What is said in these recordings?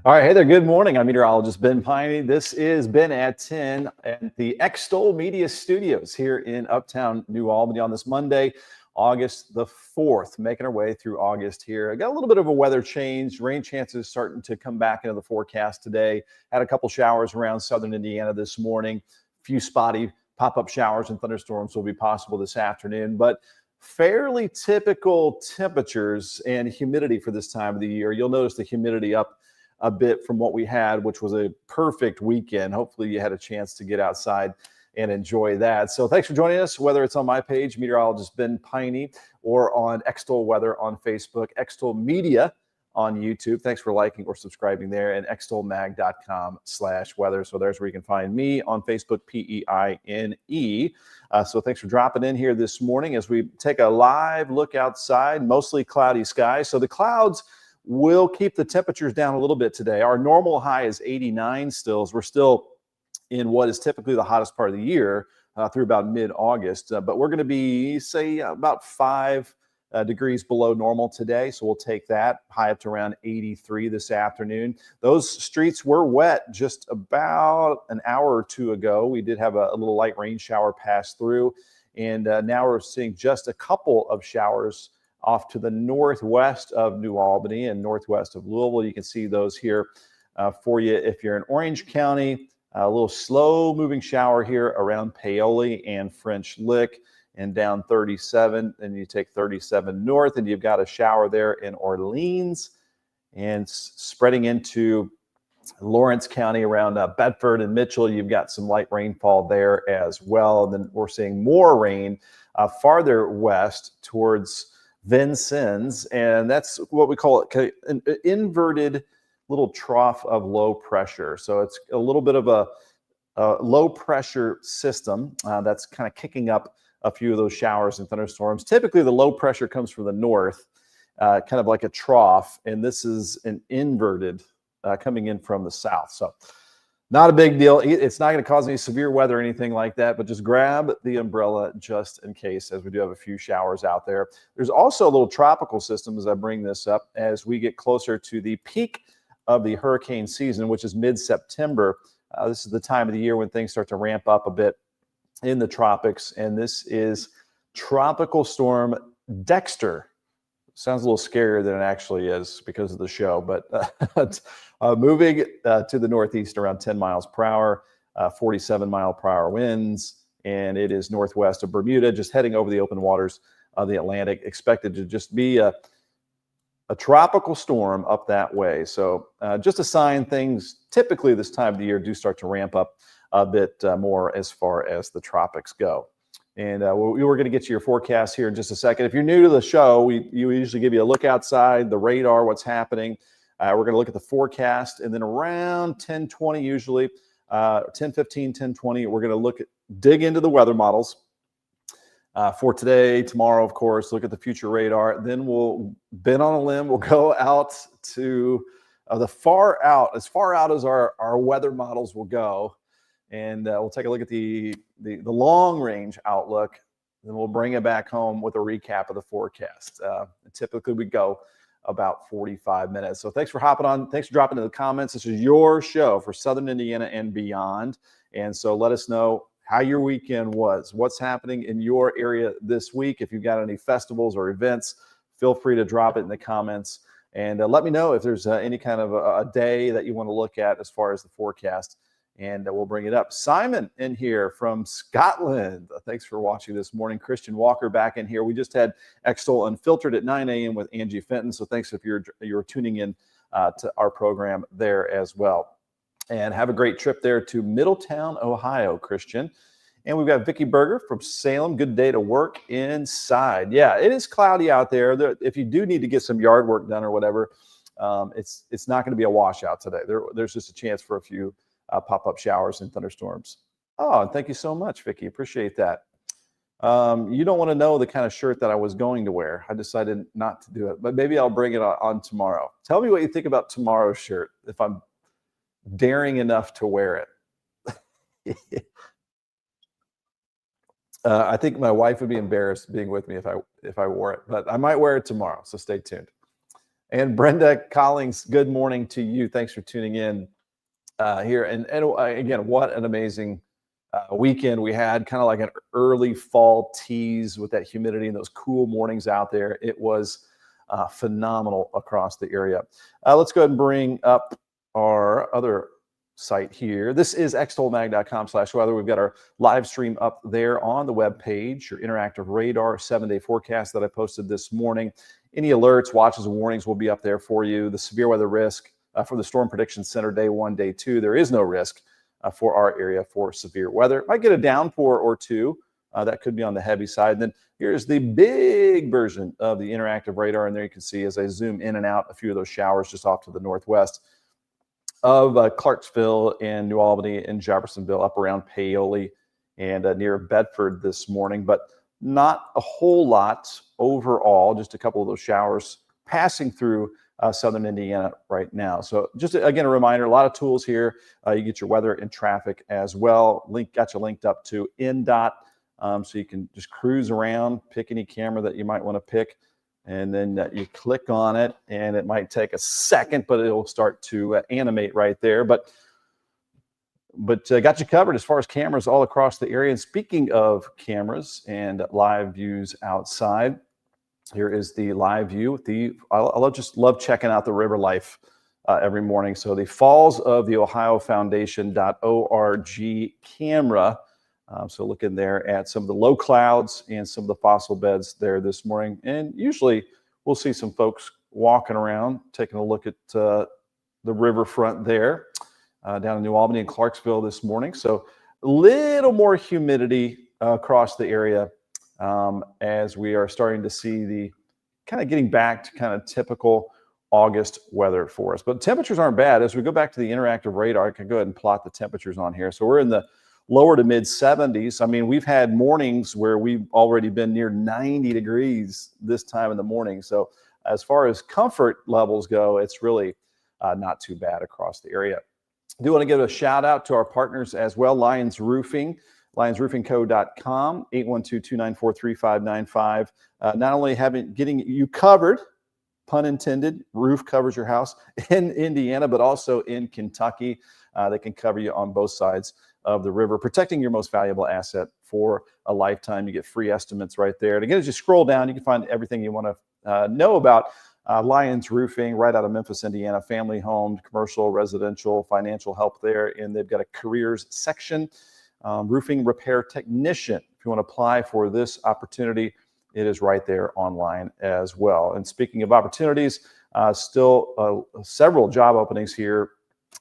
All right, hey there. Good morning. I'm meteorologist Ben Peine. This is Ben at 10 at the Extol Media Studios here in Uptown New Albany on this Monday, August the 4th. Making our way through August here. I got a little bit of a weather change. Rain chances starting to come back into the forecast today. Had a couple showers around southern Indiana this morning. A few spotty pop-up showers and thunderstorms will be possible this afternoon, but fairly typical temperatures and humidity for this time of the year. You'll notice the humidity up a bit from what we had, which was a perfect weekend. Hopefully you had a chance to get outside and enjoy that. So thanks for joining us, whether it's on my page, Meteorologist Ben Peine, or on Extol Weather on Facebook, Extol Media on YouTube. Thanks for liking or subscribing there, and extolmag.com/weather. So there's where you can find me on Facebook, Peine. So thanks for dropping in here this morning as we take a live look outside, mostly cloudy skies. So the clouds will keep the temperatures down a little bit today. Our normal high is 89 still. We're still in what is typically the hottest part of the year through about mid-August. But we're going to be, say, about 5 degrees below normal today. So we'll take that high up to around 83 this afternoon. Those streets were wet just about an hour or two ago. We did have a little light rain shower pass through. And now we're seeing just a couple of showers off to the northwest of New Albany and northwest of Louisville. You can see those here for you. If you're in Orange County, a little slow moving shower here around Paoli and French Lick and down 37. Then you take 37 north and you've got a shower there in Orleans and spreading into Lawrence County around Bedford and Mitchell. You've got some light rainfall there as well. And then we're seeing more rain farther west towards Vincennes, and that's what we call it an inverted little trough of low pressure. So it's a little bit of a low pressure system that's kind of kicking up a few of those showers and thunderstorms. Typically, the low pressure comes from the north, kind of like a trough, and this is an inverted coming in from the south. So not a big deal. It's not going to cause any severe weather or anything like that, but just grab the umbrella just in case, as we do have a few showers out there. There's also a little tropical system as I bring this up as we get closer to the peak of the hurricane season, which is mid-September. This is the time of the year when things start to ramp up a bit in the tropics, and this is Tropical Storm Dexter. Sounds a little scarier than it actually is because of the show, but moving to the northeast around 10 miles per hour, 47 mile per hour winds, and it is northwest of Bermuda, just heading over the open waters of the Atlantic, expected to just be a tropical storm up that way. So just a sign things typically this time of the year do start to ramp up a bit more as far as the tropics go. And we're going to get you your forecast here in just a second. If you're new to the show, we usually give you a look outside, the radar, what's happening. We're going to look at the forecast, and then around 10:20 usually, 10:15, 10:20, we're going to dig into the weather models for today, tomorrow, of course, look at the future radar. Then we'll bend on a limb. We'll go out to as far out as our weather models will go. And we'll take a look at the long range outlook. Then we'll bring it back home with a recap of the forecast. Typically, we go about 45 minutes. So thanks for hopping on. Thanks for dropping in the comments. This is your show for Southern Indiana and beyond. And so let us know how your weekend was. What's happening in your area this week? If you've got any festivals or events, feel free to drop it in the comments. And let me know if there's any kind of a day that you want to look at as far as the forecast. And we'll bring it up. Simon in here from Scotland. Thanks for watching this morning. Christian Walker back in here. We just had Extol Unfiltered at 9 a.m. with Angie Fenton. So thanks if you're tuning in to our program there as well. And have a great trip there to Middletown, Ohio, Christian. And we've got Vicki Berger from Salem. Good day to work inside. Yeah, it is cloudy out there. If you do need to get some yard work done or whatever, it's not going to be a washout today. There's just a chance for a few pop-up showers and thunderstorms. Oh, and thank you so much, Vicki. Appreciate that. You don't want to know the kind of shirt that I was going to wear. I decided not to do it, but maybe I'll bring it on tomorrow. Tell me what you think about tomorrow's shirt, if I'm daring enough to wear it. I think my wife would be embarrassed being with me if I wore it, but I might wear it tomorrow, so stay tuned. And Brenda Collings, good morning to you. Thanks for tuning in here. And again, what an amazing weekend we had, kind of like an early fall tease with that humidity and those cool mornings out there. It was phenomenal across the area. Let's go ahead and bring up our other site here. This is extolmag.com/weather. We've got our live stream up there on the web page, your interactive radar 7-day forecast that I posted this morning. Any alerts, watches, and warnings will be up there for you. The severe weather risk for the Storm Prediction Center day 1, day 2. There is no risk for our area for severe weather. Might get a downpour or two. That could be on the heavy side. And then here's the big version of the interactive radar. And there you can see as I zoom in and out a few of those showers just off to the northwest of Clarksville and New Albany and Jeffersonville, up around Paoli and near Bedford this morning, but not a whole lot overall, just a couple of those showers passing through southern Indiana right now. So just again, a reminder, a lot of tools here. You get your weather and traffic as well. Got you linked up to NDOT, so you can just cruise around, pick any camera that you might want to pick, and then you click on it, and it might take a second, but it'll start to animate right there. But got you covered as far as cameras all across the area. And speaking of cameras and live views outside, here is the live view. I just love checking out the river life every morning. So the Falls of the Ohio Foundation.org camera. So looking there at some of the low clouds and some of the fossil beds there this morning. And usually we'll see some folks walking around, taking a look at the riverfront there down in New Albany and Clarksville this morning. So a little more humidity across the area as we are starting to see the kind of getting back to kind of typical August weather for us. But temperatures aren't bad. As we go back to the interactive radar, I can go ahead and plot the temperatures on here. So we're in the lower to mid 70s. I mean, we've had mornings where we've already been near 90 degrees this time in the morning. So as far as comfort levels go, it's really not too bad across the area. I do want to give a shout out to our partners as well, Lions Roofing, lionsroofingco.com, 812-294-3595. Not only getting you covered, pun intended, roof covers your house in Indiana, but also in Kentucky. They can cover you on both sides of the river, protecting your most valuable asset for a lifetime. You get free estimates right there. And again, as you scroll down, you can find everything you want to know about Lions Roofing right out of Memphis, Indiana, family home, commercial, residential, financial help there. And they've got a careers section, roofing repair technician. If you want to apply for this opportunity, it is right there online as well. And speaking of opportunities, still several job openings here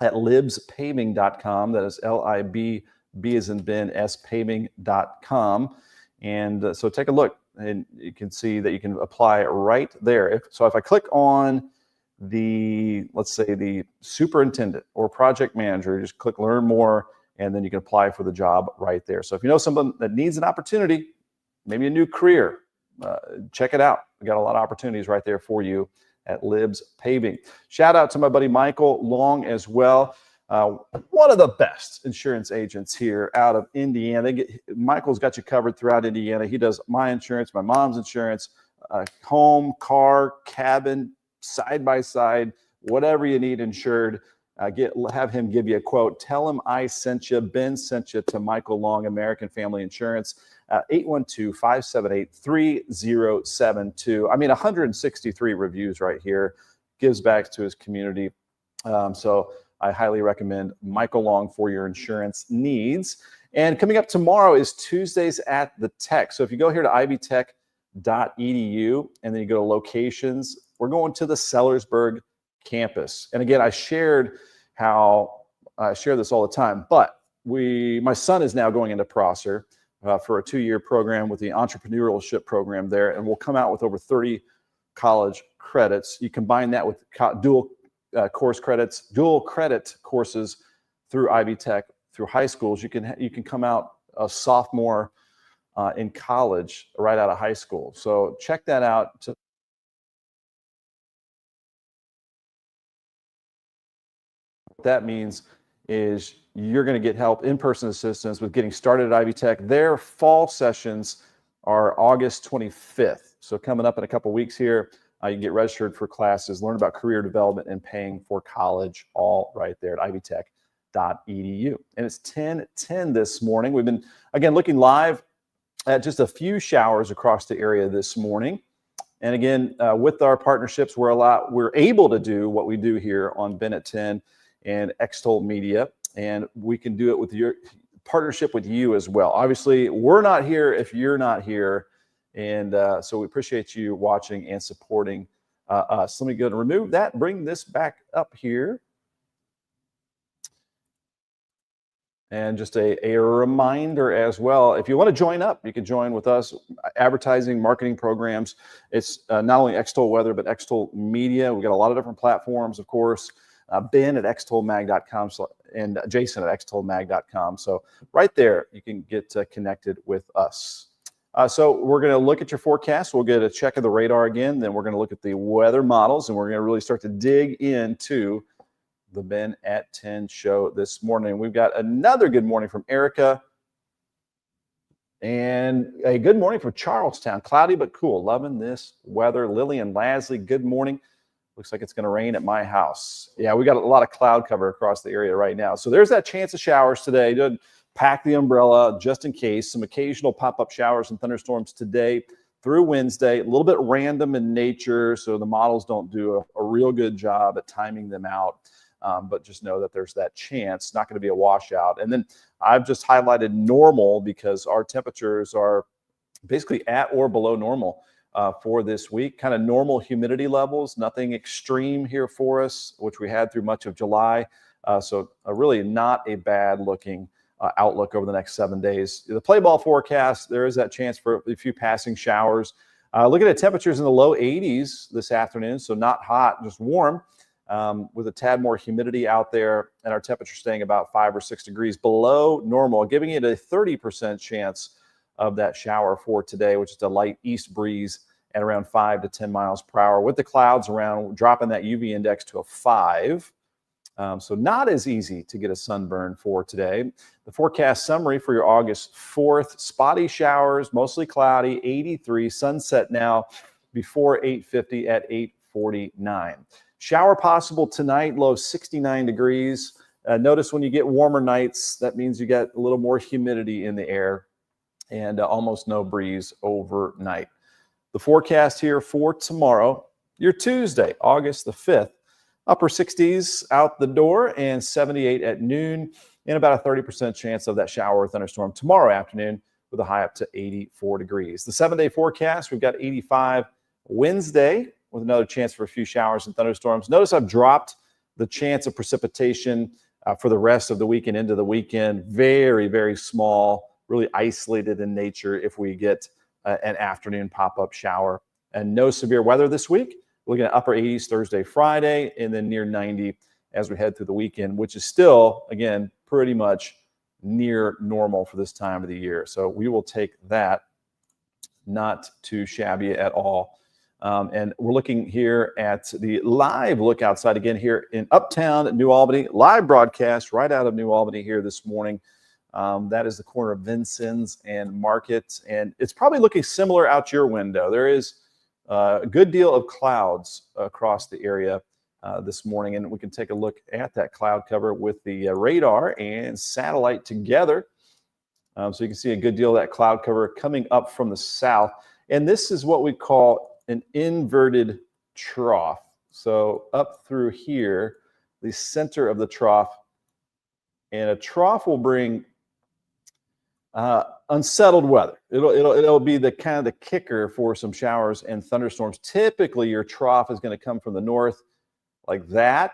at libspaving.com. That is LIB, B as in Ben, spaving.com. And so take a look, and you can see that you can apply right there. So if I click on let's say the superintendent or project manager, just click learn more, and then you can apply for the job right there. So if you know someone that needs an opportunity, maybe a new career, check it out. We got a lot of opportunities right there for you at Libs Paving. Shout out to my buddy Michael Long as well. One of the best insurance agents here out of Indiana. Michael's got you covered throughout Indiana. He does my insurance, my mom's insurance, home, car, cabin, side by side, whatever you need insured. Have him give you a quote. Tell him I sent you. Ben sent you to Michael Long, American Family Insurance. 812-578-3072. I mean, 163 reviews right here. Gives back to his community. So I highly recommend Michael Long for your insurance needs. And coming up tomorrow is Tuesdays at the Tech. So if you go here to ivtech.edu and then you go to locations, we're going to the Sellersburg campus. And again, I share this all the time, but my son is now going into Prosser for a 2-year program with the entrepreneurship program there, and we'll come out with over 30 college credits. You combine that with dual credit courses through Ivy Tech, through high schools. You can come out a sophomore in college right out of high school. So check that out. What that means is you're going to get help, in-person assistance with getting started at Ivy Tech. Their fall sessions are August 25th. So coming up in a couple weeks here, You can get registered for classes, learn about career development, and paying for college, all right there at ivytech.edu. And it's 10:10 this morning. We've been, again, looking live at just a few showers across the area this morning. And again, with our partnerships, we're able to do what we do here on Ben at 10 and Extol Media, and we can do it with your partnership with you as well. Obviously, we're not here if you're not here, and so we appreciate you watching and supporting us. Let me go and remove that, bring this back up here. And just a reminder as well, if you want to join up, you can join with us. Advertising, marketing programs. It's not only Extol Weather, but Extol Media. We've got a lot of different platforms, of course. Ben at extolmag.com and Jason at extolmag.com. So right there, you can get connected with us. So we're going to look at your forecast. We'll get a check of the radar again. Then we're going to look at the weather models, and we're going to really start to dig into the Ben at 10 show this morning. We've got another good morning from Erica and a good morning from Charlestown. Cloudy but cool. Loving this weather. Lillian Lasley, good morning. Looks like it's going to rain at my house. Yeah, we got a lot of cloud cover across the area right now. So there's that chance of showers today. Just pack the umbrella just in case. Some occasional pop-up showers and thunderstorms today through Wednesday. A little bit random in nature, so the models don't do a real good job at timing them out. But just know that there's that chance. Not going to be a washout. And then I've just highlighted normal because our temperatures are basically at or below normal for this week. Kind of normal humidity levels, nothing extreme here for us, which we had through much of July. So really not a bad looking outlook over the next 7 days. The play ball forecast, there is that chance for a few passing showers. Looking at temperatures in the low 80s this afternoon, so not hot, just warm. With a tad more humidity out there, and our temperature staying about 5 or 6 degrees below normal, giving it a 30% chance of that shower for today, which is a light east breeze at around 5 to 10 miles per hour, with the clouds around, dropping that UV index to a 5. So not as easy to get a sunburn for today. The forecast summary for your August 4th, spotty showers, mostly cloudy, 83, sunset now before 8:50 at 8:49. Shower possible tonight, low 69 degrees. Notice when you get warmer nights, that means you get a little more humidity in the air and almost no breeze overnight. The forecast here for tomorrow, your Tuesday, August the 5th, upper 60s out the door and 78 at noon, and about a 30% chance of that shower or thunderstorm tomorrow afternoon with a high up to 84 degrees. The 7-day forecast, we've got 85 Wednesday, with another chance for a few showers and thunderstorms. Notice I've dropped the chance of precipitation for the rest of the weekend into the weekend. Very, very small, really isolated in nature if we get an afternoon pop-up shower. And no severe weather this week. We're looking at upper 80s Thursday, Friday, and then near 90 as we head through the weekend, which is still, again, pretty much near normal for this time of the year. So we will take that. Not too shabby at all. And we're looking here at the live look outside again here in Uptown, New Albany. Live broadcast right out of New Albany here this morning. That is the corner of Vincennes and Market. And it's probably looking similar out your window. There is a good deal of clouds across the area this morning. And we can take a look at that cloud cover with the radar and satellite together. So you can see a good deal of that cloud cover coming up from the south. And this is what we call an inverted trough. So up through here, the center of the trough, and a trough will bring unsettled weather. It'll be the kind of the kicker for some showers and thunderstorms. Typically, your trough is going to come from the north like that,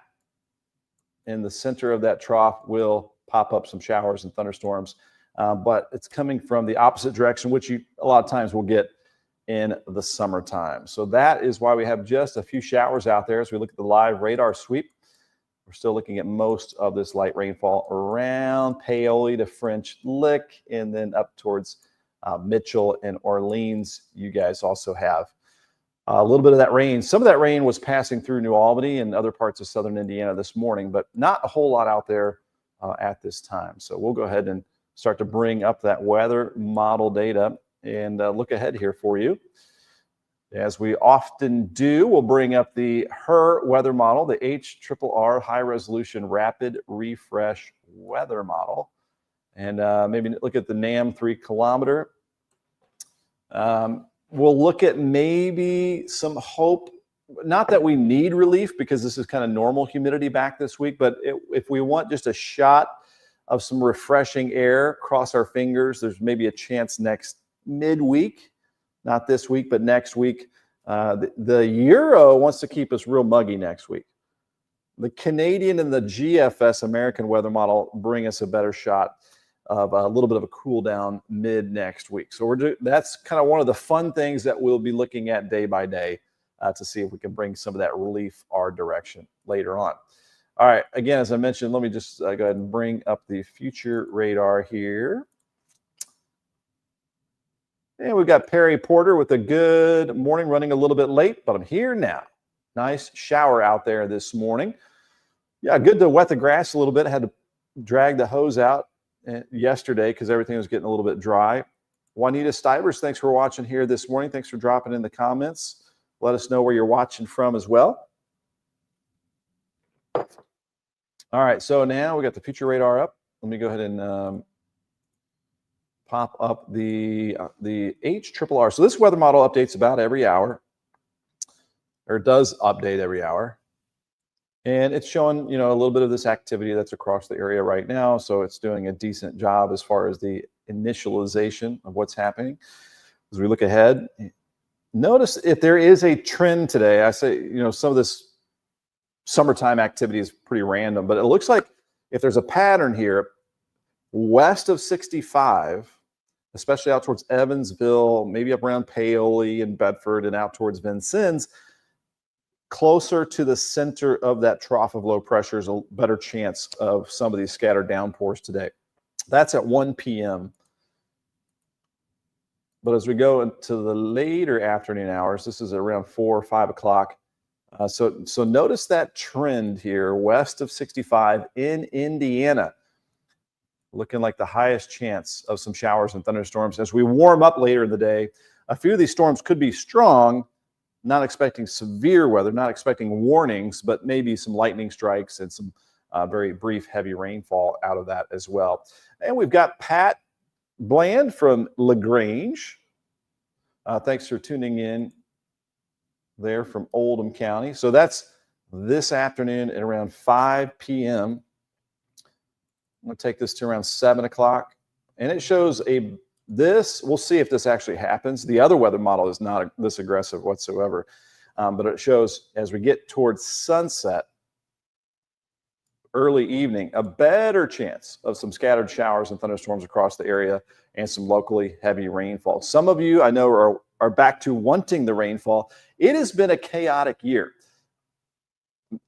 and the center of that trough will pop up some showers and thunderstorms. But it's coming from the opposite direction, which you a lot of times will get in the summertime. So that is why we have just a few showers out there as we look at the live radar sweep. We're still looking at most of this light rainfall around Paoli to French Lick, and then up towards Mitchell and Orleans. You guys also have a little bit of that rain. Some of that rain was passing through New Albany and other parts of southern Indiana this morning, but not a whole lot out there at this time. So we'll go ahead and start to bring up that weather model data and look ahead here for you. As we often do, we'll bring up the HRR weather model, the HRRR High Resolution Rapid Refresh Weather Model. And maybe look at the NAM 3 kilometer. We'll look at maybe some hope, not that we need relief because this is kind of normal humidity back this week, but if we want just a shot of some refreshing air, cross our fingers, there's maybe a chance next midweek. Not this week, but next week. The Euro wants to keep us real muggy next week. The Canadian and the GFS American weather model bring us a better shot of a little bit of a cool down mid next week. So that's kind of one of the fun things that we'll be looking at day by day to see if we can bring some of that relief our direction later on. All right, again, as I mentioned, let me just go ahead and bring up the future radar here. And we've got Perry Porter with a good morning, running a little bit late, but I'm here now. Nice shower out there this morning. Yeah, good to wet the grass a little bit. I had to drag the hose out yesterday because everything was getting a little bit dry. Juanita Stivers, thanks for watching here this morning. Thanks for dropping in the comments. Let us know where you're watching from as well. All right, so now we got the future radar up. Let me go ahead and pop up the HRRR. So this weather model updates about every hour, or does update every hour. And it's showing, a little bit of this activity that's across the area right now. So it's doing a decent job as far as the initialization of what's happening. As we look ahead, notice if there is a trend today. I say, some of this summertime activity is pretty random, but it looks like if there's a pattern here, west of 65, especially out towards Evansville, maybe up around Paoli and Bedford and out towards Vincennes, closer to the center of that trough of low pressure is a better chance of some of these scattered downpours today. That's at 1 p.m. But as we go into the later afternoon hours, this is around 4 or 5 o'clock. So notice that trend here, west of 65 in Indiana. Looking like the highest chance of some showers and thunderstorms. As we warm up later in the day, a few of these storms could be strong, not expecting severe weather, not expecting warnings, but maybe some lightning strikes and some very brief heavy rainfall out of that as well. And we've got Pat Bland from LaGrange. Thanks for tuning in there from Oldham County. So that's this afternoon at around 5 p.m. I'm going to take this to around 7 o'clock. And it shows we'll see if this actually happens. The other weather model is not this aggressive whatsoever. But it shows as we get towards sunset, early evening, a better chance of some scattered showers and thunderstorms across the area and some locally heavy rainfall. Some of you I know are back to wanting the rainfall. It has been a chaotic year.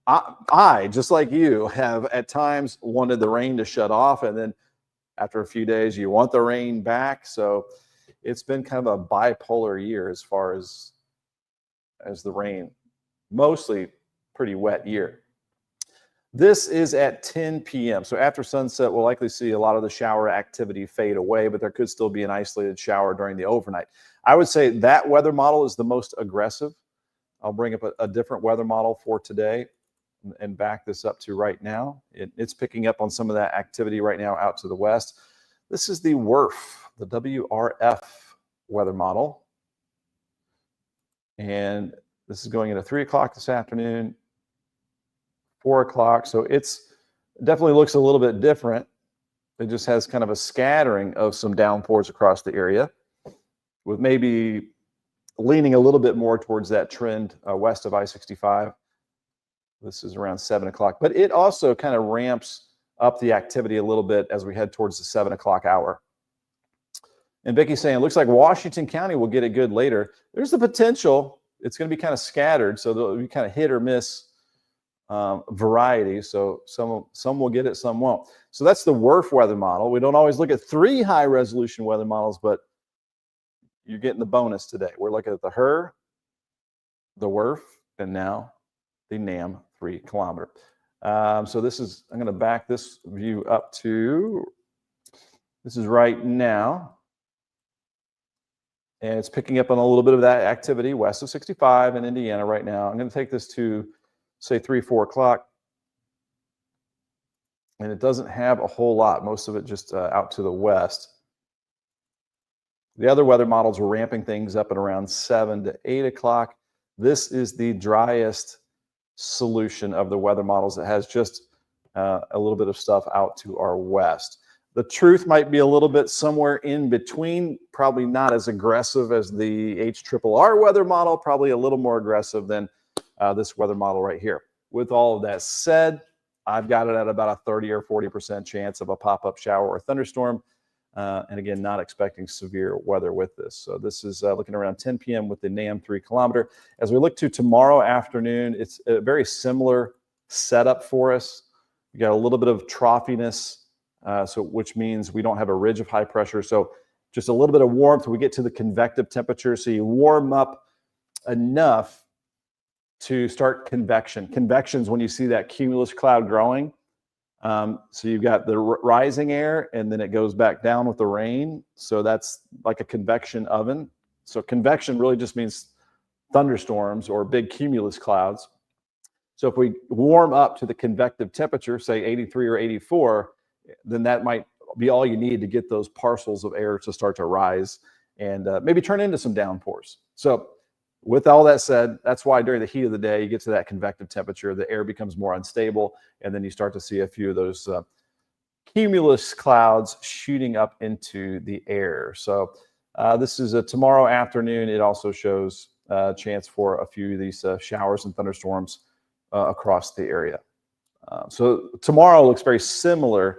I, just like you, have at times wanted the rain to shut off, and then after a few days, you want the rain back. So it's been kind of a bipolar year as far as the rain. Mostly pretty wet year. This is at 10 p.m. So after sunset, we'll likely see a lot of the shower activity fade away, but there could still be an isolated shower during the overnight. I would say that weather model is the most aggressive. I'll bring up a different weather model for today and back this up to right now. It's picking up on some of that activity right now out to the west. This is the WRF, the WRF weather model. And this is going into 3 o'clock this afternoon, 4 o'clock. So it's definitely looks a little bit different. It just has kind of a scattering of some downpours across the area, with maybe leaning a little bit more towards that trend west of I-65. This is around 7 o'clock, but it also kind of ramps up the activity a little bit as we head towards the 7 o'clock hour. And Vicky's saying, it looks like Washington County will get it good later. There's the potential. It's going to be kind of scattered, so there'll be kind of hit or miss variety. So some will get it, some won't. So that's the WRF weather model. We don't always look at 3 high-resolution weather models, but you're getting the bonus today. We're looking at the HRR, the WRF, and now the NAM 3 kilometer. So this is, I'm going to back this view up to, this is right now. And it's picking up on a little bit of that activity west of 65 in Indiana right now. I'm going to take this to, say, 3, 4 o'clock. And it doesn't have a whole lot, most of it just out to the west. The other weather models were ramping things up at around 7 to 8 o'clock. This is the driest solution of the weather models that has just a little bit of stuff out to our west. The truth might be a little bit somewhere in between, probably not as aggressive as the HRRR weather model, probably a little more aggressive than this weather model right here. With all of that said, I've got it at about a 30 or 40% chance of a pop-up shower or thunderstorm. And again, not expecting severe weather with this. So this is looking around 10 p.m. with the NAM 3 kilometer. As we look to tomorrow afternoon, it's a very similar setup for us. We got a little bit of troughiness, which means we don't have a ridge of high pressure. So just a little bit of warmth. We get to the convective temperature. So you warm up enough to start convection. Convection is when you see that cumulus cloud growing. So you've got the rising air, and then it goes back down with the rain. So that's like a convection oven. So convection really just means thunderstorms or big cumulus clouds. So if we warm up to the convective temperature, say 83 or 84, then that might be all you need to get those parcels of air to start to rise and maybe turn into some downpours. So with all that said, that's why during the heat of the day, you get to that convective temperature, the air becomes more unstable, and then you start to see a few of those cumulus clouds shooting up into the air. So this is a tomorrow afternoon. It also shows a chance for a few of these showers and thunderstorms across the area. So tomorrow looks very similar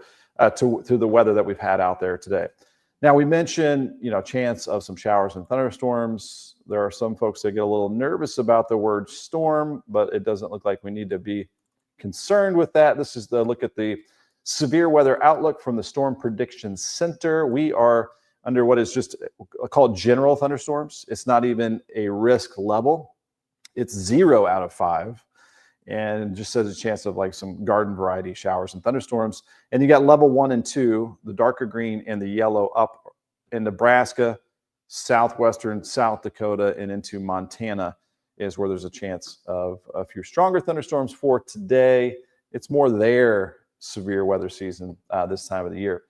to the weather that we've had out there today. Now, we mentioned, chance of some showers and thunderstorms. There are some folks that get a little nervous about the word storm, but it doesn't look like we need to be concerned with that. This is the look at the severe weather outlook from the Storm Prediction Center. We are under what is just called general thunderstorms. It's not even a risk level. It's 0 out of 5. And just says a chance of like some garden variety showers and thunderstorms. And you got level 1 and 2, the darker green and the yellow up in Nebraska, southwestern South Dakota, and into Montana is where there's a chance of a few stronger thunderstorms for today. It's more their severe weather season this time of the year.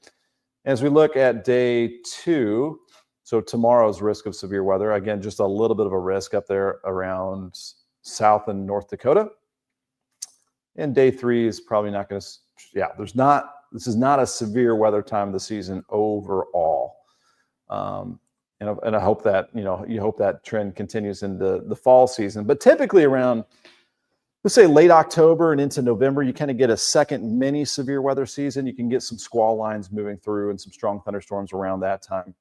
As we look at day 2, so tomorrow's risk of severe weather, again, just a little bit of a risk up there around South and North Dakota. And day 3 is probably not going to, this is not a severe weather time of the season overall. And I hope that, you hope that trend continues into the fall season. But typically around, let's say late October and into November, you kind of get a second mini severe weather season. You can get some squall lines moving through and some strong thunderstorms around that time.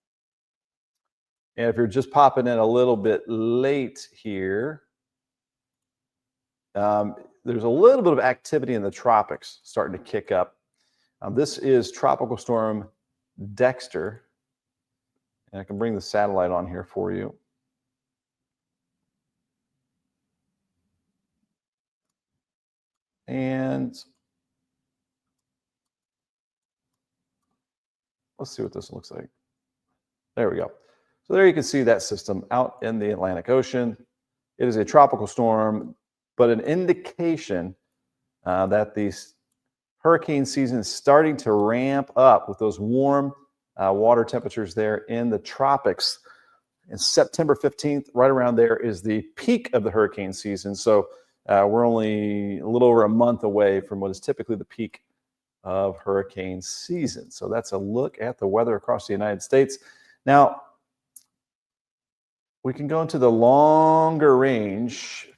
And if you're just popping in a little bit late here, there's a little bit of activity in the tropics starting to kick up. This is Tropical Storm Dexter. And I can bring the satellite on here for you. And let's see what this looks like. There we go. So there you can see that system out in the Atlantic Ocean. It is a tropical storm, but an indication that the hurricane season is starting to ramp up with those warm water temperatures there in the tropics. And September 15th, right around there, is the peak of the hurricane season. So we're only a little over a month away from what is typically the peak of hurricane season. So that's a look at the weather across the United States. Now, we can go into the longer range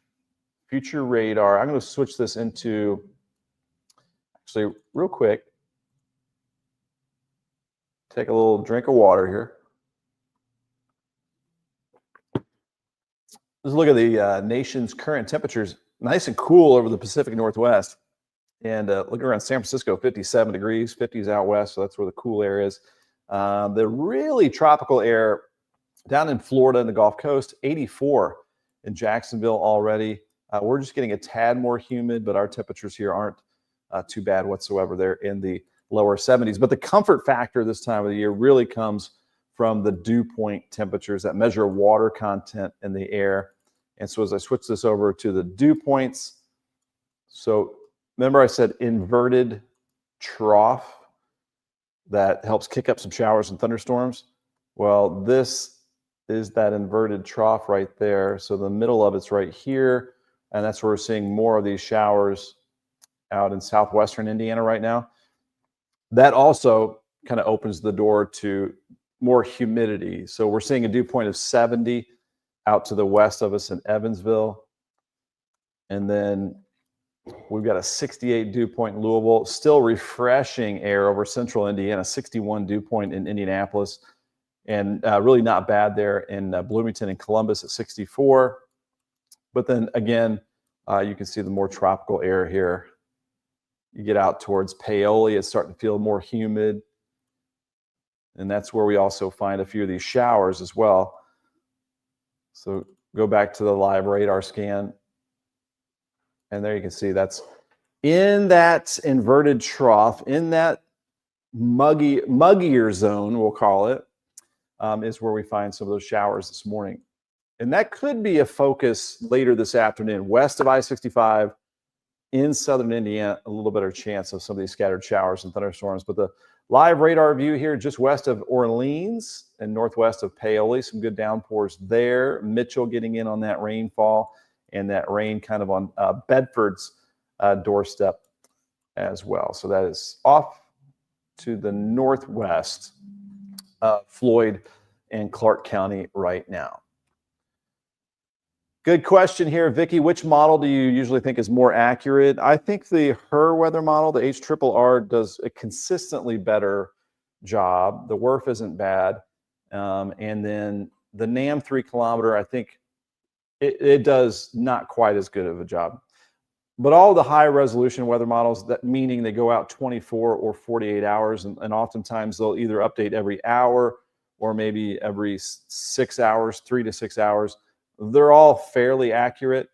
future radar. I'm going to switch this into, actually, real quick, take a little drink of water here. Let's look at the nation's current temperatures. Nice and cool over the Pacific Northwest. And look around San Francisco, 57 degrees, 50s out west, so that's where the cool air is. The really tropical air down in Florida and the Gulf Coast, 84 in Jacksonville already. We're just getting a tad more humid, but our temperatures here aren't too bad whatsoever. They're in the lower 70s. But the comfort factor this time of the year really comes from the dew point temperatures that measure water content in the air. And so as I switch this over to the dew points, so remember I said inverted trough that helps kick up some showers and thunderstorms? Well, this is that inverted trough right there. So the middle of it's right here, and that's where we're seeing more of these showers out in southwestern Indiana right now. That also kind of opens the door to more humidity. So we're seeing a dew point of 70 out to the west of us in Evansville. And then we've got a 68 dew point in Louisville, still refreshing air over central Indiana, 61 dew point in Indianapolis, and really not bad there in Bloomington and Columbus at 64. But then again, you can see the more tropical air here. You get out towards Paoli, it's starting to feel more humid. And that's where we also find a few of these showers as well. So go back to the live radar scan. And there you can see that's in that inverted trough, in that muggier zone, we'll call it, is where we find some of those showers this morning. And that could be a focus later this afternoon, west of I-65 in southern Indiana, a little better chance of some of these scattered showers and thunderstorms. But the live radar view here just west of Orleans and northwest of Paoli, some good downpours there. Mitchell getting in on that rainfall, and that rain kind of on Bedford's doorstep as well. So that is off to the northwest of Floyd and Clark County right now. Good question here, Vicki. Which model do you usually think is more accurate? I think the HRRR weather model, the HRRR, does a consistently better job. The WRF isn't bad. And then the NAM 3 kilometer, I think it does not quite as good of a job. But all the high resolution weather models, that meaning they go out 24 or 48 hours, and oftentimes they'll either update every hour or maybe every 6 hours, 3 to 6 hours. They're all fairly accurate,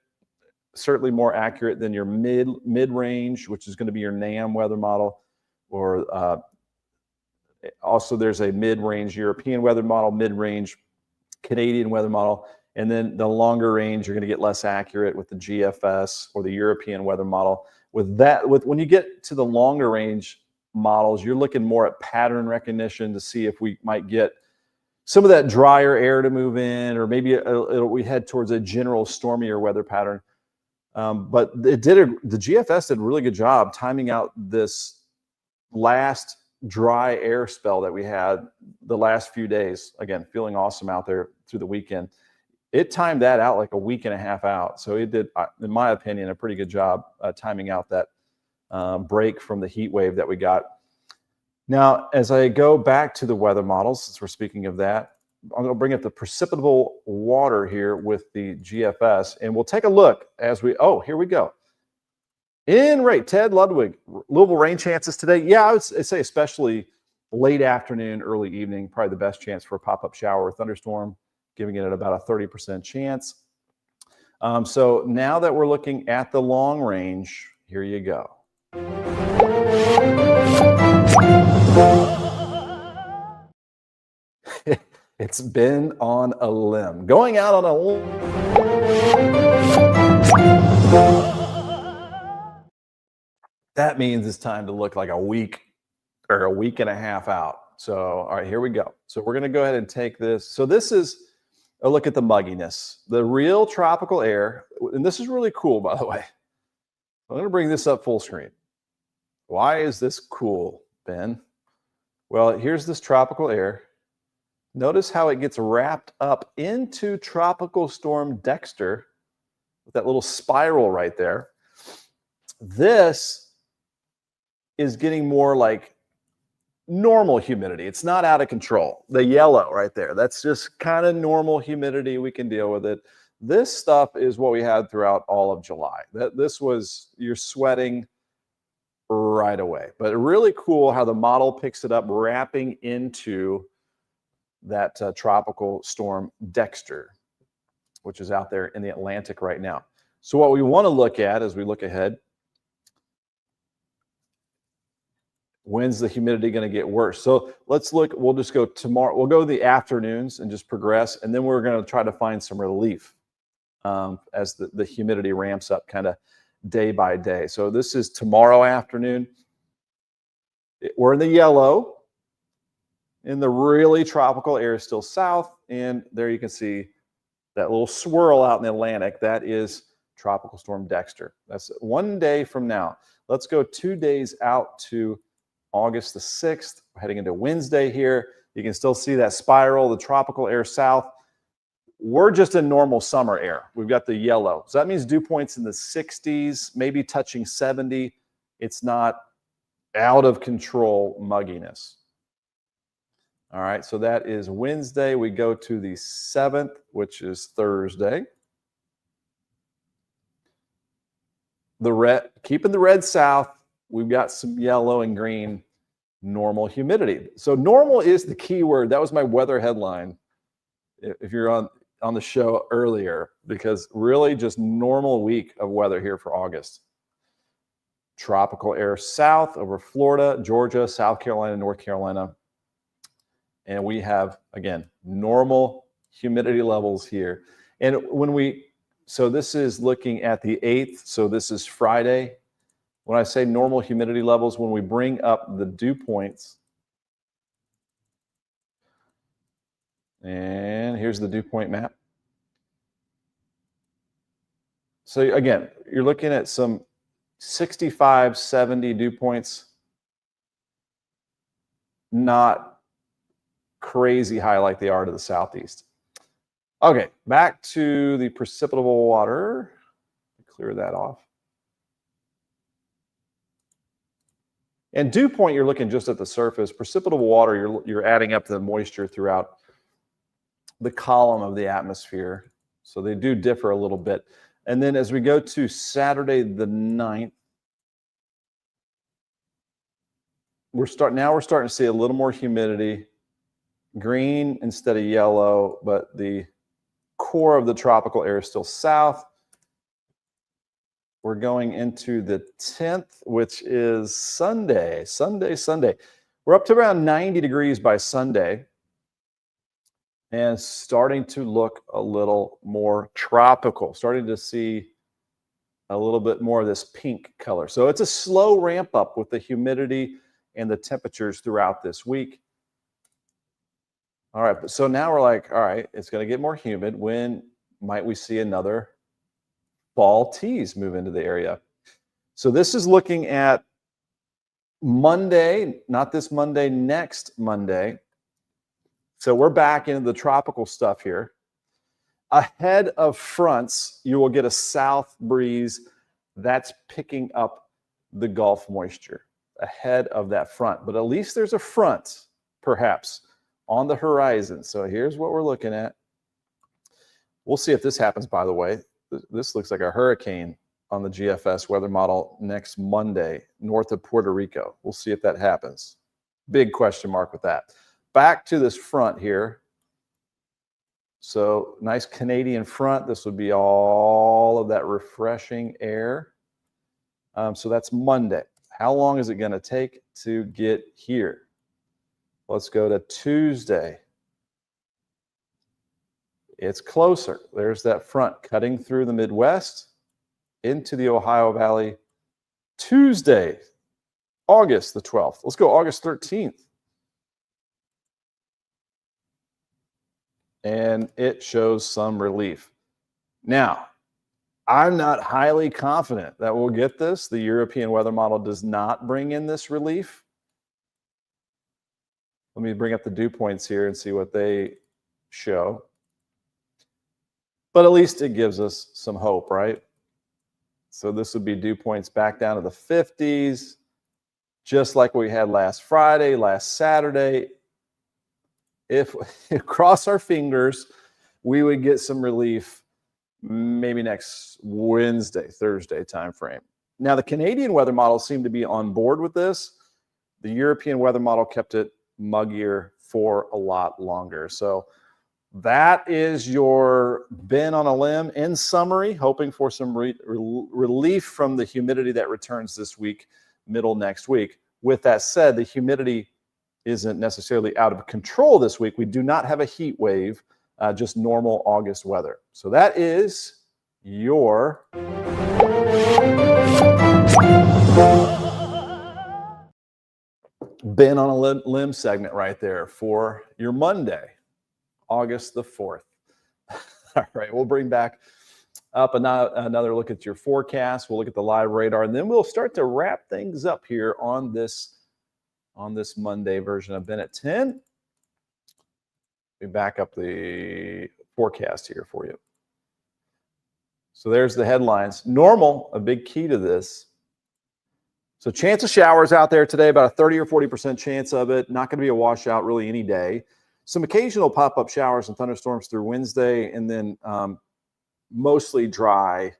certainly more accurate than your mid-range, which is going to be your NAM weather model, or also there's a mid-range European weather model, mid-range Canadian weather model, and then the longer range you're going to get less accurate with the GFS or the European weather model. When you get to the longer range models, you're looking more at pattern recognition to see if we might get some of that drier air to move in, or maybe we head towards a general stormier weather pattern. But the GFS did a really good job timing out this last dry air spell that we had the last few days. Again, feeling awesome out there through the weekend. It timed that out like a week and a half out. So it did, in my opinion, a pretty good job timing out that break from the heat wave that we got. Now, as I go back to the weather models, since we're speaking of that, I'm going to bring up the precipitable water here with the GFS, and we'll take a look as here we go. In rate, Ted Ludwig, Louisville rain chances today. Yeah, I would say especially late afternoon, early evening, probably the best chance for a pop-up shower or thunderstorm, giving it about a 30% chance. So now that we're looking at the long range, here you go. It's been on a limb. Going out on a limb. That means it's time to look like a week or a week and a half out. So, all right, here we go. So we're going to go ahead and take this. So this is a look at the mugginess, the real tropical air. And this is really cool, by the way. I'm going to bring this up full screen. Why is this cool, Ben? Well, here's this tropical air. Notice how it gets wrapped up into Tropical Storm Dexter with that little spiral right there. This is getting more like normal humidity. It's not out of control. The yellow right there, that's just kind of normal humidity. We can deal with it. This stuff is what we had throughout all of July. This was, you're sweating right away. But really cool how the model picks it up, wrapping into that Tropical Storm Dexter, which is out there in the Atlantic right now. So what we want to look at as we look ahead, When's the humidity going to get worse? So let's look. We'll just go tomorrow. We'll go the afternoons and just progress. And then we're going to try to find some relief as the humidity ramps up kind of day by day. So this is tomorrow afternoon. We're in the yellow. In the really tropical air is still south. And there you can see that little swirl out in the Atlantic. That is Tropical Storm Dexter. That's one day from now. Let's go 2 days out to August the 6th. We're heading into Wednesday here. You can still see that spiral, the tropical air south. We're just in normal summer air. We've got the yellow. So that means dew points in the 60s, maybe touching 70. It's not out of control mugginess. All right, so that is Wednesday. We go to the 7th, which is Thursday. The red, keeping the red south, we've got some yellow and green, normal humidity. So normal is the key word. That was my weather headline if you're on the show earlier, because really just normal week of weather here for August. Tropical air south over Florida, Georgia, South Carolina, North Carolina. And we have, again, normal humidity levels here. And so this is looking at the 8th. So this is Friday. When I say normal humidity levels, when we bring up the dew points, and here's the dew point map. So again, you're looking at some 65, 70 dew points, not crazy high like they are to the southeast. Okay, back to the precipitable water. Clear that off. And dew point, you're looking just at the surface. Precipitable water, you're adding up the moisture throughout the column of the atmosphere. So they do differ a little bit. And then as we go to Saturday the 9th, we're starting to see a little more humidity. Green instead of yellow, but the core of the tropical air is still south. We're going into the 10th, which is Sunday. We're up to around 90 degrees by Sunday and starting to look a little more tropical, starting to see a little bit more of this pink color. So it's a slow ramp up with the humidity and the temperatures throughout this week. All right, so now we're like, all right, it's going to get more humid. When might we see another fall tease move into the area? So this is looking at Monday, not this Monday, next Monday. So we're back into the tropical stuff here. Ahead of fronts, you will get a south breeze that's picking up the Gulf moisture ahead of that front. But at least there's a front, perhaps, on the horizon. So here's what we're looking at. We'll see if this happens, by the way. This looks like a hurricane on the GFS weather model next Monday, north of Puerto Rico. We'll see if that happens. Big question mark with that. Back to this front here. So nice Canadian front. This would be all of that refreshing air. So that's Monday. How long is it going to take to get here? Let's go to Tuesday. It's closer. There's that front cutting through the Midwest into the Ohio Valley. Tuesday, August the 12th. Let's go August 13th. And it shows some relief. Now, I'm not highly confident that we'll get this. The European weather model does not bring in this relief. Let me bring up the dew points here and see what they show. But at least it gives us some hope, right? So this would be dew points back down to the 50s, just like we had last Friday, last Saturday. If cross our fingers, we would get some relief maybe next Wednesday, Thursday timeframe. Now, the Canadian weather model seemed to be on board with this. The European weather model kept it muggier for a lot longer. So that is your Ben on a limb in summary, hoping for some relief from the humidity that returns this week, middle next week. with that said, the humidity isn't necessarily out of control this week. We do not have a heat wave, just normal August weather. So that is your Ben on a limb segment right there for your Monday, August the 4th. All right, we'll bring back up another look at your forecast. We'll look at the live radar, and then we'll start to wrap things up here on this Monday version of Ben at 10. We back up the forecast here for you. So there's the headlines. Normal, a big key to this. So chance of showers out there today, about a 30 or 40% chance of it. Not going to be a washout really any day. Some occasional pop-up showers and thunderstorms through Wednesday, and then mostly dry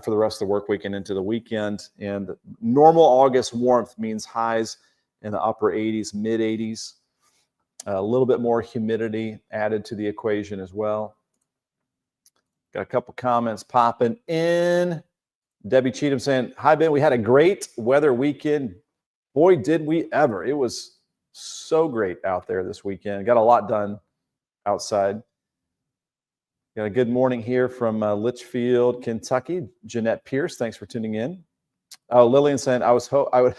for the rest of the work week and into the weekend. And normal August warmth means highs in the upper 80s, mid 80s. A little bit more humidity added to the equation as well. Got a couple comments popping in. Debbie Cheatham saying, hi, Ben. We had a great weather weekend. Boy, did we ever. It was so great out there this weekend. Got a lot done outside. Got a good morning here from Litchfield, Kentucky. Jeanette Pierce, thanks for tuning in. Oh, Lillian saying, I would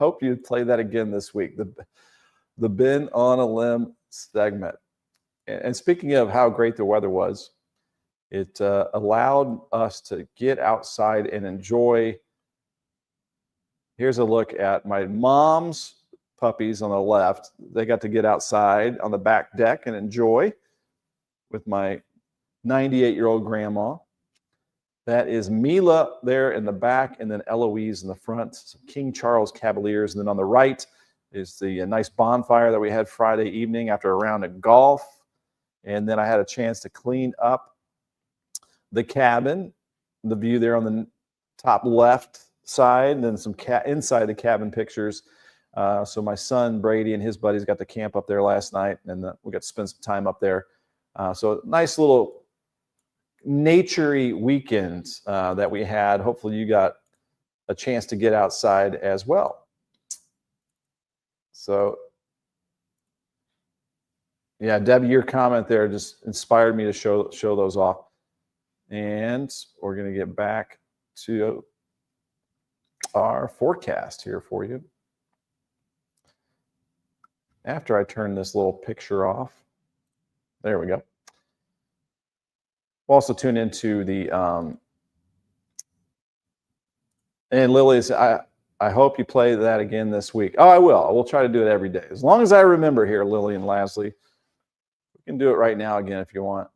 hope you'd play that again this week. The Ben on a Limb segment. And speaking of how great the weather was, it allowed us to get outside and enjoy. Here's a look at my mom's puppies on the left. They got to get outside on the back deck and enjoy with my 98-year-old grandma. That is Mila there in the back, and then Eloise in the front. Some King Charles Cavaliers. And then on the right is the nice bonfire that we had Friday evening after a round of golf. And then I had a chance to clean up the cabin, the view there on the top left side, and then some inside the cabin pictures. So my son Brady and his buddies got to camp up there last night, and we got to spend some time up there. So nice little nature-y weekend that we had. Hopefully you got a chance to get outside as well. So yeah, Debbie, your comment there just inspired me to show those off. And we're going to get back to our forecast here for you. After I turn this little picture off. There we go. We'll also tune into the and Lily's, I hope you play that again this week. Oh, I will. We'll try to do it every day. As long as I remember here, Lily and Lasley. We can do it right now again if you want.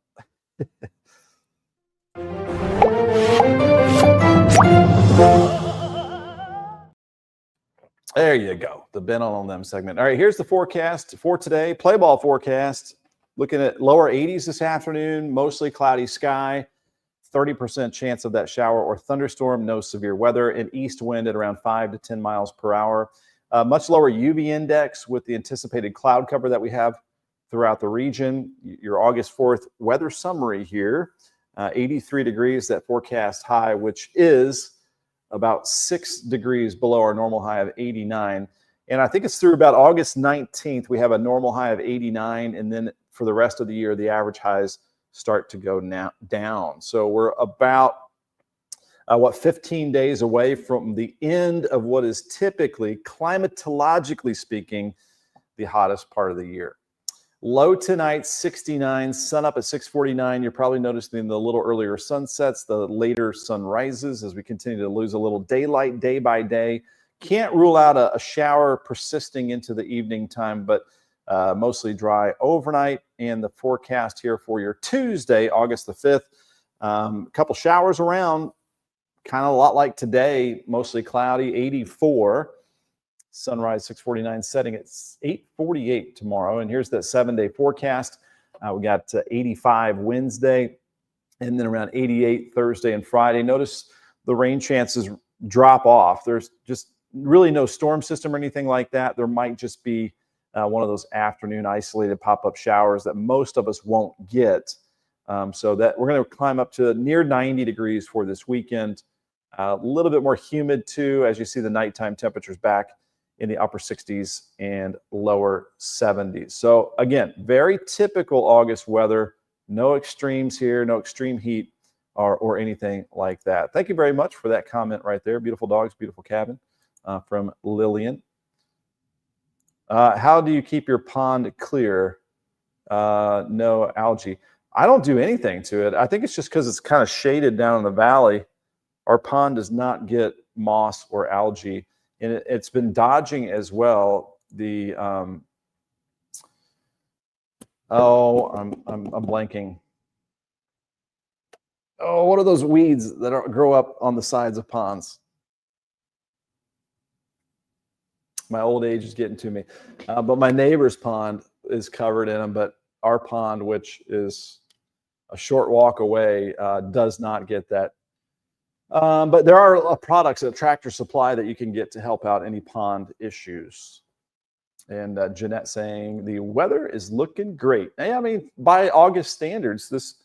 There you go, the Ben on them segment. All right, here's the forecast for today. Play ball forecast. Looking at lower 80s this afternoon, mostly cloudy sky, 30% chance of that shower or thunderstorm, no severe weather, and east wind at around 5 to 10 miles per hour. Much lower UV index with the anticipated cloud cover that we have throughout the region. Your August 4th weather summary here, 83 degrees, that forecast high, which is about 6 degrees below our normal high of 89. And I think it's through about August 19th, we have a normal high of 89. And then for the rest of the year, the average highs start to go down. So we're about, 15 days away from the end of what is typically, climatologically speaking, the hottest part of the year. Low tonight, 69, sun up at 6:49. You're probably noticing the little earlier sunsets, the later sunrises as we continue to lose a little daylight day by day. Can't rule out a shower persisting into the evening time, but mostly dry overnight. And the forecast here for your Tuesday, August the 5th, a couple showers around, kind of a lot like today, mostly cloudy, 84. Sunrise 6:49, setting at 8:48 tomorrow. And here's the 7-day forecast. We got 85 Wednesday, and then around 88 Thursday and Friday. Notice the rain chances drop off. There's just really no storm system or anything like that. There might just be one of those afternoon isolated pop-up showers that most of us won't get. So that we're going to climb up to near 90 degrees for this weekend. A little bit more humid too, as you see the nighttime temperatures back in the upper 60s and lower 70s. So again, very typical August weather. No extremes here, no extreme heat or anything like that. Thank you very much for that comment right there. Beautiful dogs, beautiful cabin from Lillian. How do you keep your pond clear? No algae. I don't do anything to it. I think it's just because it's kind of shaded down in the valley. Our pond does not get moss or algae, and it's been dodging as well. The I'm blanking. Oh, what are those weeds that grow up on the sides of ponds? My old age is getting to me. But my neighbor's pond is covered in them, but our pond, which is a short walk away, does not get that. But there are products at Tractor Supply that you can get to help out any pond issues. And Jeanette saying the weather is looking great. Hey, I mean, by August standards, this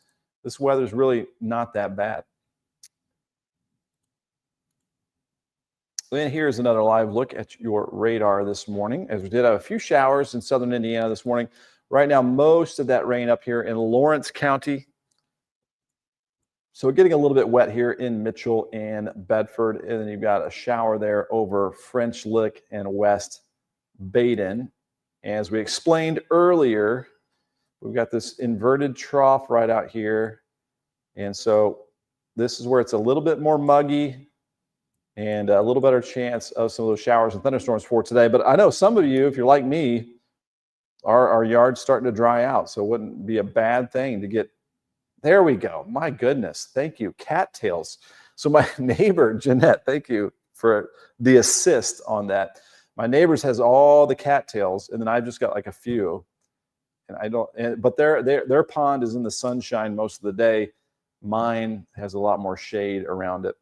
weather is really not that bad. And here's another live look at your radar this morning, as we did have a few showers in southern Indiana this morning. Right now, most of that rain up here in Lawrence County. So we're getting a little bit wet here in Mitchell and Bedford. And then you've got a shower there over French Lick and West Baden. As we explained earlier, we've got this inverted trough right out here. And so this is where it's a little bit more muggy and a little better chance of some of those showers and thunderstorms for today. But I know some of you, if you're like me, our yard's starting to dry out. So it wouldn't be a bad thing to get, there we go. My goodness. Thank you. Cattails. So my neighbor, Jeanette, thank you for the assist on that. My neighbor's has all the cattails, and then I've just got like a few. And I don't, but their pond is in the sunshine most of the day. Mine has a lot more shade around it.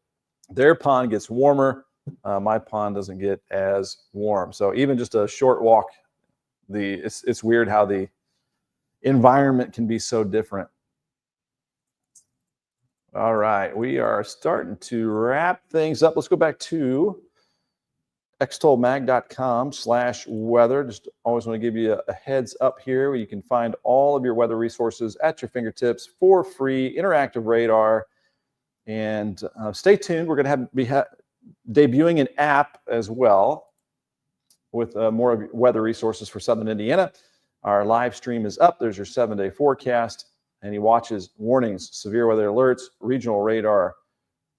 Their pond gets warmer. My pond doesn't get as warm. So even just a short walk, it's weird how the environment can be so different. All right, we are starting to wrap things up. Let's go back to extolmag.com/weather. Just always want to give you a heads up here where you can find all of your weather resources at your fingertips for free, interactive radar. And stay tuned. We're going to be debuting an app as well with more weather resources for Southern Indiana. Our live stream is up. There's your 7-day forecast. And he watches warnings, severe weather alerts, regional radar,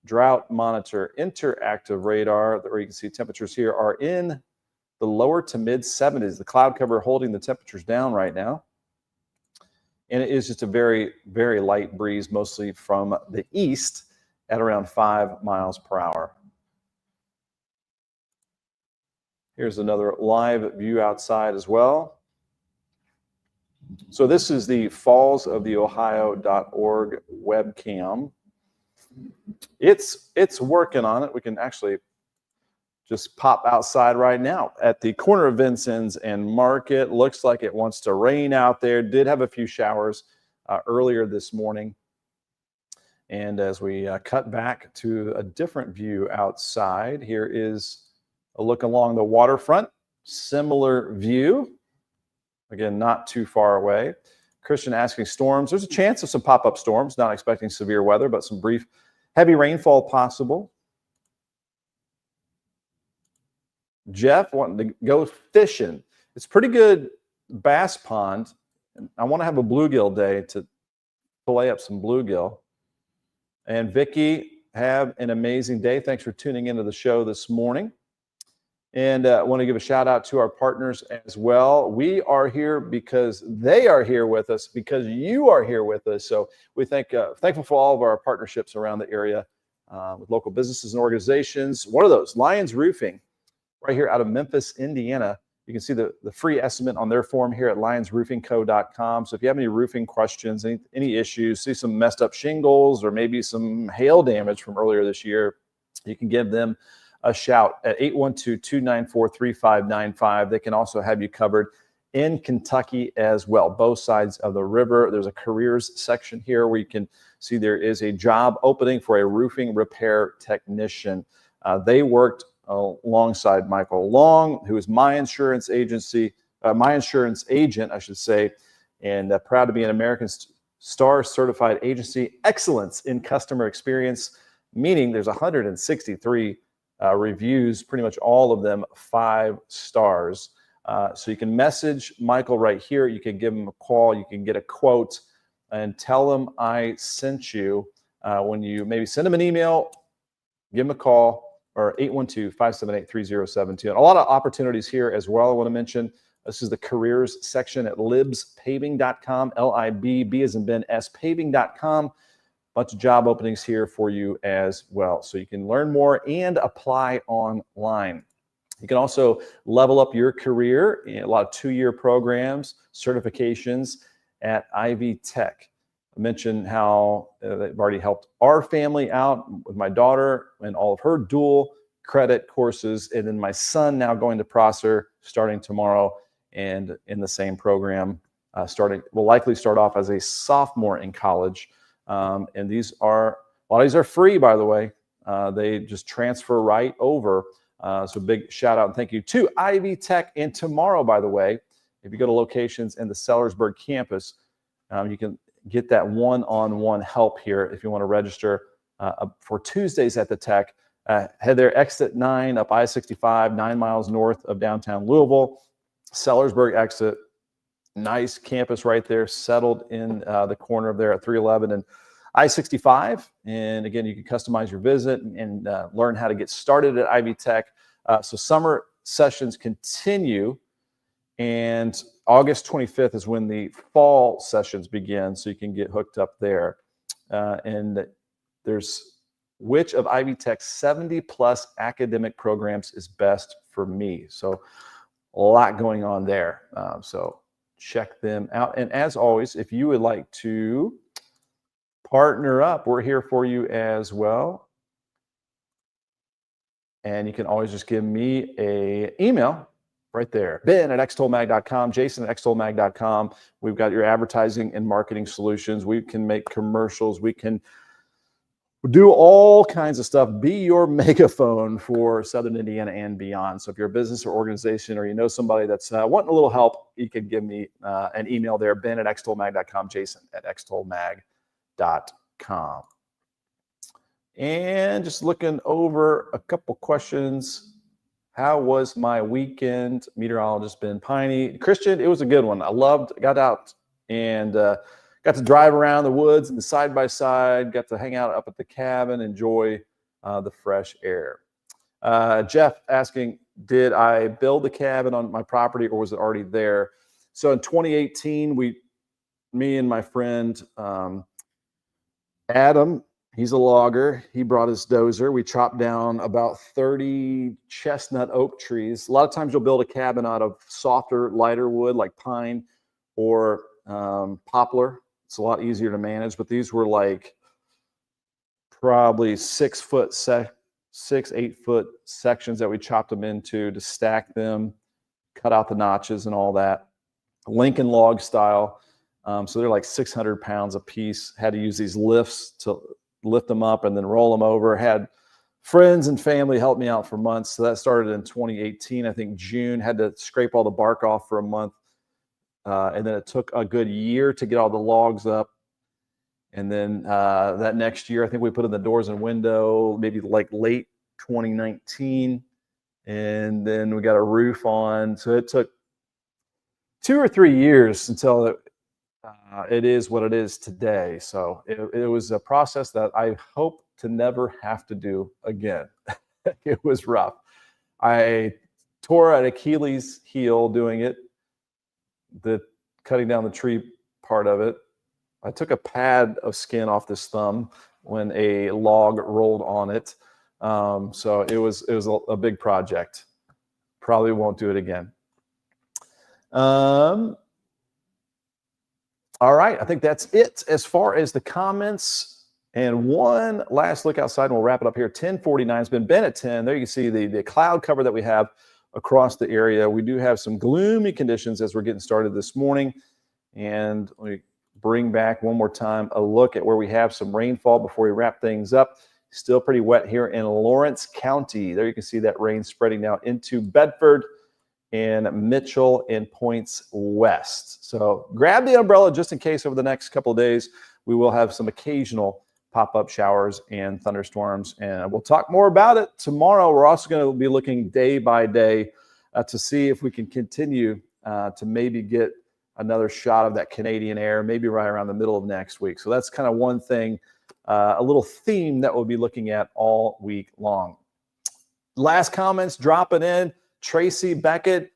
drought monitor, interactive radar, where you can see temperatures here are in the lower to mid 70s. The cloud cover holding the temperatures down right now. And it is just a very, very light breeze, mostly from the east at around 5 miles per hour. Here's another live view outside as well. So this is the fallsoftheohio.org webcam. It's working on it. We can actually just pop outside right now at the corner of Vincennes and Market. Looks like it wants to rain out there. Did have a few showers earlier this morning. And as we cut back to a different view outside, here is a look along the waterfront. Similar view. Again, not too far away. Christian asking storms. There's a chance of some pop-up storms. Not expecting severe weather, but some brief heavy rainfall possible. Jeff wanting to go fishing. It's pretty good bass pond. I want to have a bluegill day to fillet up some bluegill. And Vicky, have an amazing day. Thanks for tuning into the show this morning. And I want to give a shout out to our partners as well. We are here because they are here with us, because you are here with us. So we thankful for all of our partnerships around the area with local businesses and organizations. One of those, Lions Roofing, right here out of Memphis, Indiana. You can see the free estimate on their form here at lionsroofingco.com. So if you have any roofing questions, any issues, see some messed up shingles or maybe some hail damage from earlier this year, you can give them a shout at 812-294-3595. They can also have you covered in Kentucky as well, both sides of the river. There's a careers section here where you can see there is a job opening for a roofing repair technician. They worked alongside Michael Long, who is my insurance agent, I should say, and proud to be an American Star certified agency. Excellence in customer experience, meaning there's 163 reviews, pretty much all of them 5 stars. So you can message Michael right here. You can give him a call. You can get a quote and tell him I sent you. When you maybe send him an email, give him a call, or 812-578-3072. And a lot of opportunities here as well. I want to mention this is the careers section at libspaving.com, L-I-B as in Ben, S, paving.com. Bunch of job openings here for you as well. So you can learn more and apply online. You can also level up your career in a lot of 2-year programs, certifications at Ivy Tech. I mentioned how they've already helped our family out with my daughter and all of her dual credit courses. And then my son now going to Prosser starting tomorrow and in the same program, will likely start off as a sophomore in college. And a lot of these are free, by the way. They just transfer right over. So big shout out and thank you to Ivy Tech. And tomorrow, by the way, if you go to locations in the Sellersburg campus, you can get that one-on-one help here if you want to register for Tuesdays at the Tech. Head there, exit 9 up I-65, 9 miles north of downtown Louisville. Sellersburg exit. Nice campus right there, settled in the corner of there at 311 and I-65. And again, you can customize your visit and learn how to get started at Ivy Tech. So summer sessions continue, and August 25th is when the fall sessions begin, so you can get hooked up there. And there's which of Ivy Tech's 70-plus academic programs is best for me. So a lot going on there. So check them out. And as always, if you would like to partner up, we're here for you as well. And you can always just give me an email right there. Ben at extolmag.com, Jason at extolmag.com. We've got your advertising and marketing solutions. We can make commercials. We can do all kinds of stuff. Be your megaphone for Southern Indiana and beyond. So if you're a business or organization, or you know somebody that's wanting a little help, you can give me an email there, Ben at extolmag.com, Jason at extolmag.com. And just looking over a couple questions. How was my weekend? Meteorologist Ben Peine. Christian, it was a good one. Got out and got to drive around the woods and the side-by-side, got to hang out up at the cabin, enjoy the fresh air. Jeff asking, did I build the cabin on my property or was it already there? So in 2018, me and my friend Adam, he's a logger. He brought his dozer. We chopped down about 30 chestnut oak trees. A lot of times you'll build a cabin out of softer, lighter wood like pine or poplar. It's a lot easier to manage, but these were like probably 8 foot sections that we chopped them into to stack them, cut out the notches and all that. Lincoln log style. So they're like 600 pounds a piece. Had to use these lifts to lift them up and then roll them over. Had friends and family help me out for months. So that started in 2018. I think June, had to scrape all the bark off for a month. And then it took a good year to get all the logs up. And then that next year, I think we put in the doors and window, maybe like late 2019. And then we got a roof on. So it took 2 or 3 years until it is what it is today. So it was a process that I hope to never have to do again. It was rough. I tore an Achilles heel doing it, cutting down the tree part of it. I took a pad of skin off this thumb when a log rolled on it. So it was a big project. Probably won't do it again. All right, I think that's it as far as the comments. And one last look outside, and we'll wrap it up here. 10:49 has been Ben at 10. There you can see the cloud cover that we have across the area. We do have some gloomy conditions as we're getting started this morning. And we bring back one more time a look at where we have some rainfall before we wrap things up. Still pretty wet here in Lawrence County. There you can see that rain spreading now into Bedford and Mitchell and points west. So grab the umbrella just in case over the next couple of days. We will have some occasional pop-up showers and thunderstorms, and we'll talk more about it tomorrow. We're also going to be looking day by day to see if we can continue to maybe get another shot of that Canadian air, maybe right around the middle of next week. So that's kind of one thing, a little theme that we'll be looking at all week long. Last comments dropping in. Tracy Beckett,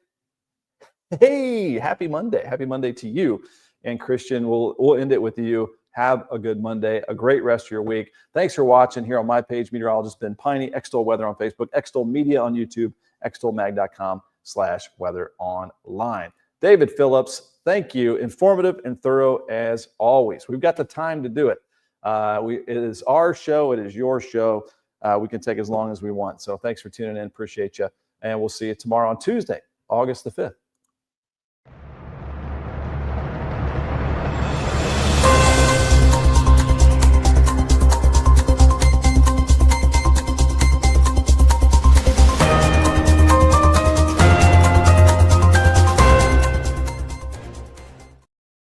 hey, happy Monday. Happy Monday to you. And Christian, we'll end it with you. Have a good Monday, a great rest of your week. Thanks for watching here on my page, Meteorologist Ben Peine, Extol Weather on Facebook, Extol Media on YouTube, extolmag.com/weatheronline. David Phillips, thank you. Informative and thorough as always. We've got the time to do it. It is our show. It is your show. We can take as long as we want. So thanks for tuning in. Appreciate you. And we'll see you tomorrow on Tuesday, August the 5th.